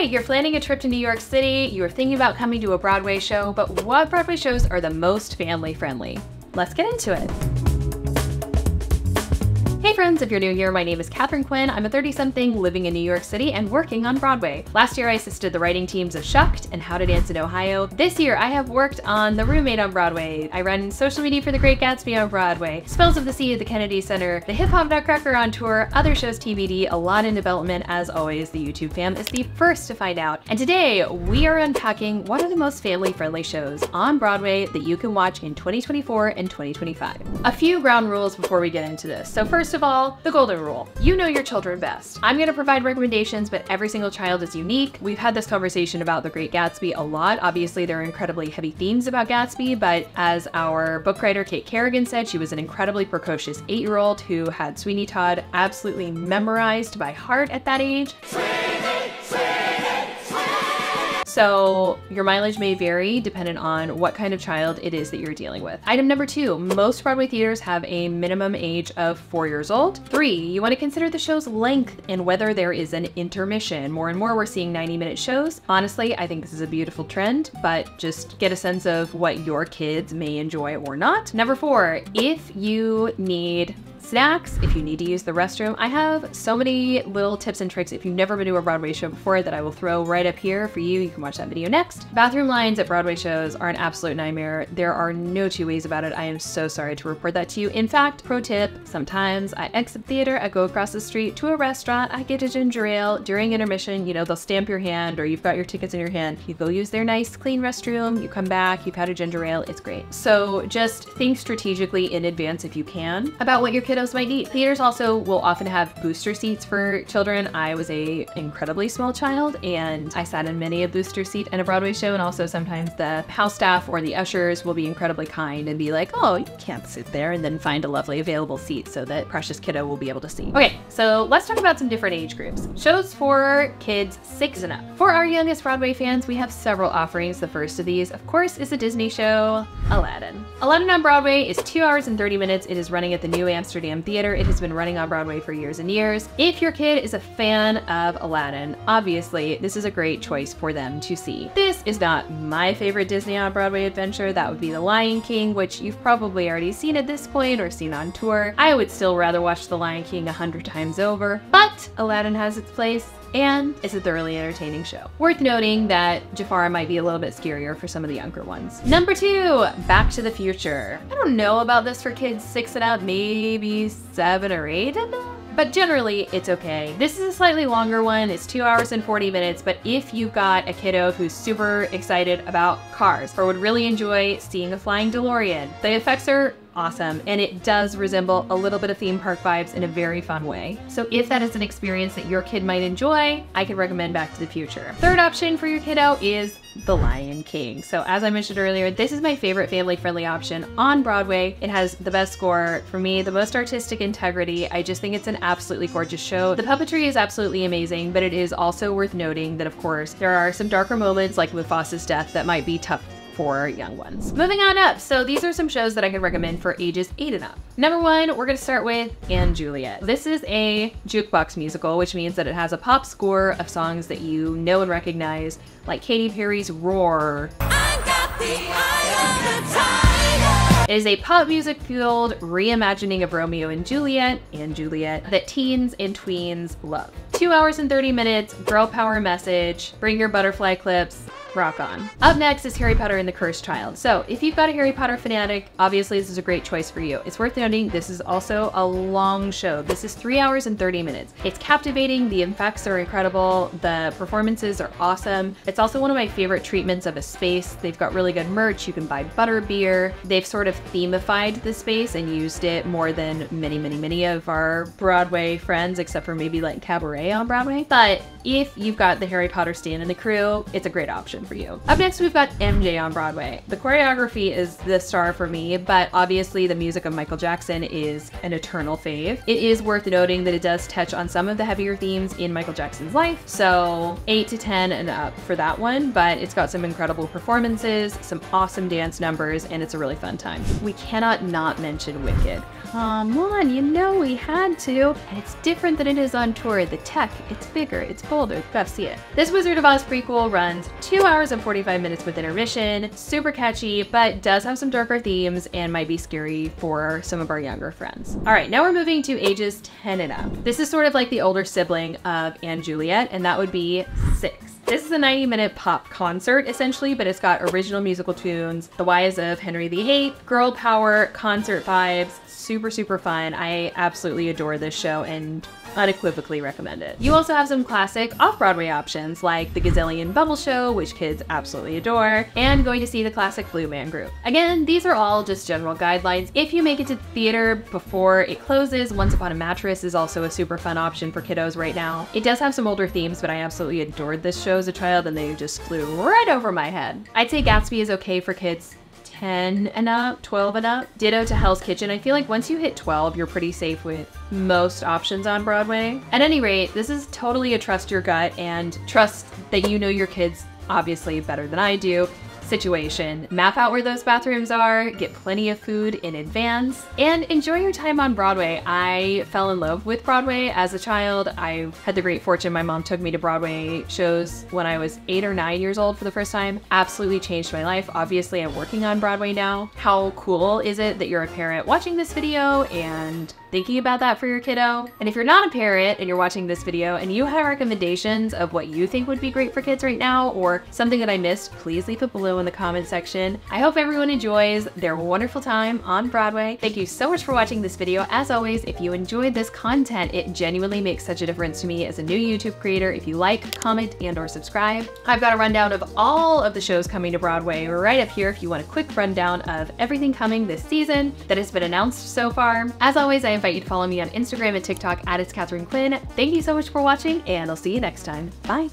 right, you're planning a trip to New York City, you're thinking about coming to a Broadway show, but what Broadway shows are the most family friendly? Let's get into it. Hey friends, if you're new here, my name is Katharine Quinn. I'm a 30-something living in New York City and working on Broadway. Last year I assisted the writing teams of Shucked and How to Dance in Ohio. This year I have worked on The Roommate on Broadway. I run social media for The Great Gatsby on Broadway, Spells of the Sea at the Kennedy Center, the Hip Hop Nutcracker on tour, other shows TBD, a lot in development. As always, the YouTube fam is the first to find out. And today we are unpacking what are the most family-friendly shows on Broadway that you can watch in 2024 and 2025. A few ground rules before we get into this. So first of all, the golden rule. You know your children best. I'm going to provide recommendations, but every single child is unique. We've had this conversation about The Great Gatsby a lot. Obviously, there are incredibly heavy themes about Gatsby, but as our book writer Kate Kerrigan said, she was an incredibly precocious 8-year-old who had Sweeney Todd absolutely memorized by heart at that age. So your mileage may vary depending on what kind of child it is that you're dealing with. Item number 2, most Broadway theaters have a minimum age of 4 years old. 3, you want to consider the show's length and whether there is an intermission. More and more we're seeing 90-minute shows. Honestly, I think this is a beautiful trend, but just get a sense of what your kids may enjoy or not. Number 4, if you need snacks, if you need to use the restroom, I have so many little tips and tricks if you've never been to a Broadway show before that I will throw right up here for you. You can watch that video next. Bathroom lines at Broadway shows are an absolute nightmare. There are no two ways about it. I am so sorry to report that to you. In fact, pro tip, sometimes I exit theater, I go across the street to a restaurant, I get a ginger ale. During intermission, you know, they'll stamp your hand or you've got your tickets in your hand. You go use their nice clean restroom, you come back, you've had a ginger ale, it's great. So just think strategically in advance if you can about what your kiddos might need. Theaters also will often have booster seats for children. I was a incredibly small child and I sat in many a booster seat in a Broadway show, and also sometimes the house staff or the ushers will be incredibly kind and be like, oh, you can't sit there, and then find a lovely available seat so that precious kiddo will be able to see. Okay, so let's talk about some different age groups. Shows for kids 6 and up. For our youngest Broadway fans, we have several offerings. The first of these, of course, is a Disney show, Aladdin. Aladdin on Broadway is 2 hours and 30 minutes. It is running at the New Amsterdam Theater. It has been running on Broadway for years and years. If your kid is a fan of Aladdin, obviously this is a great choice for them to see. This is not my favorite Disney on Broadway adventure. That would be The Lion King, which you've probably already seen at this point or seen on tour. I would still rather watch The Lion King 100 times over, but Aladdin has its place, and it's a thoroughly entertaining show. Worth noting that Jafar might be a little bit scarier for some of the younger ones. Number 2, Back to the Future. I don't know about this for kids 6 and up, maybe 7 or 8 and up, but generally it's okay. This is a slightly longer one. It's 2 hours and 40 minutes, but if you've got a kiddo who's super excited about cars or would really enjoy seeing a flying DeLorean, the effects are awesome, and it does resemble a little bit of theme park vibes in a very fun way. So if that is an experience that your kid might enjoy, I could recommend Back to the Future. Third option for your kiddo is The Lion King. So as I mentioned earlier, this is my favorite family-friendly option on Broadway. It has the best score, for me, the most artistic integrity. I just think it's an absolutely gorgeous show. The puppetry is absolutely amazing, but it is also worth noting that, of course, there are some darker moments like Mufasa's death that might be tough for young ones. Moving on up, so these are some shows that I could recommend for ages 8 and up. Number 1, we're gonna start with & Juliet. This is a jukebox musical, which means that it has a pop score of songs that you know and recognize, like Katy Perry's Roar. I got the eye of the tiger. It is a pop music fueled reimagining of Romeo and Juliet that teens and tweens love. 2 hours and 30 minutes, girl power message, bring your butterfly clips, rock on. Up next is Harry Potter and the Cursed Child. So if you've got a Harry Potter fanatic, obviously this is a great choice for you. It's worth noting this is also a long show. This is 3 hours and 30 minutes. It's captivating, the effects are incredible, the performances are awesome. It's also one of my favorite treatments of a space. They've got really good merch, you can buy butterbeer. They've sort of themified the space and used it more than many of our Broadway friends, except for maybe like Cabaret on Broadway. But if you've got the Harry Potter stand and the crew, it's a great option for you. Up next, we've got MJ on Broadway. The choreography is the star for me, but obviously the music of Michael Jackson is an eternal fave. It is worth noting that it does touch on some of the heavier themes in Michael Jackson's life, so 8 to 10 and up for that one, but it's got some incredible performances, some awesome dance numbers, and it's a really fun time. We cannot not mention Wicked. Come on, you know we had to. And it's different than it is on tour. The tech, it's bigger, it's bolder, you gotta see it. This Wizard of Oz prequel runs 2 hours and 45 minutes with intermission, super catchy, but does have some darker themes and might be scary for some of our younger friends. All right, now we're moving to ages 10 and up. This is sort of like the older sibling of & Juliet, and that would be 6. This is a 90-minute pop concert, essentially, but it's got original musical tunes, the whys of Henry VIII, girl power, concert vibes, super, super fun. I absolutely adore this show and unequivocally recommend it. You also have some classic off-Broadway options like the Gazillion Bubble Show, which kids absolutely adore, and going to see the classic Blue Man Group. Again, these are all just general guidelines. If you make it to the theater before it closes, Once Upon a Mattress is also a super fun option for kiddos right now. It does have some older themes, but I absolutely adored this show as a child and they just flew right over my head. I'd say Gatsby is okay for kids 10 and up, 12 and up. Ditto to Hell's Kitchen. I feel like once you hit 12, you're pretty safe with most options on Broadway. At any rate, this is totally a trust your gut and trust that you know your kids obviously better than I do situation. Map out where those bathrooms are, get plenty of food in advance, and enjoy your time on Broadway. I fell in love with Broadway as a child. I had the great fortune my mom took me to Broadway shows when I was 8 or 9 years old for the first time. Absolutely changed my life. Obviously, I'm working on Broadway now. How cool is it that you're a parent watching this video and thinking about that for your kiddo? And if you're not a parent and you're watching this video and you have recommendations of what you think would be great for kids right now or something that I missed, please leave it below in the comment section. I hope everyone enjoys their wonderful time on Broadway. Thank you so much for watching this video. As always, if you enjoyed this content, it genuinely makes such a difference to me as a new YouTube creator. If you like, comment, and/or subscribe. I've got a rundown of all of the shows coming to Broadway right up here if you want a quick rundown of everything coming this season that has been announced so far. As always, I invite you to follow me on Instagram and TikTok at @itsKatharineQuinn. Thank you so much for watching, and I'll see you next time. Bye.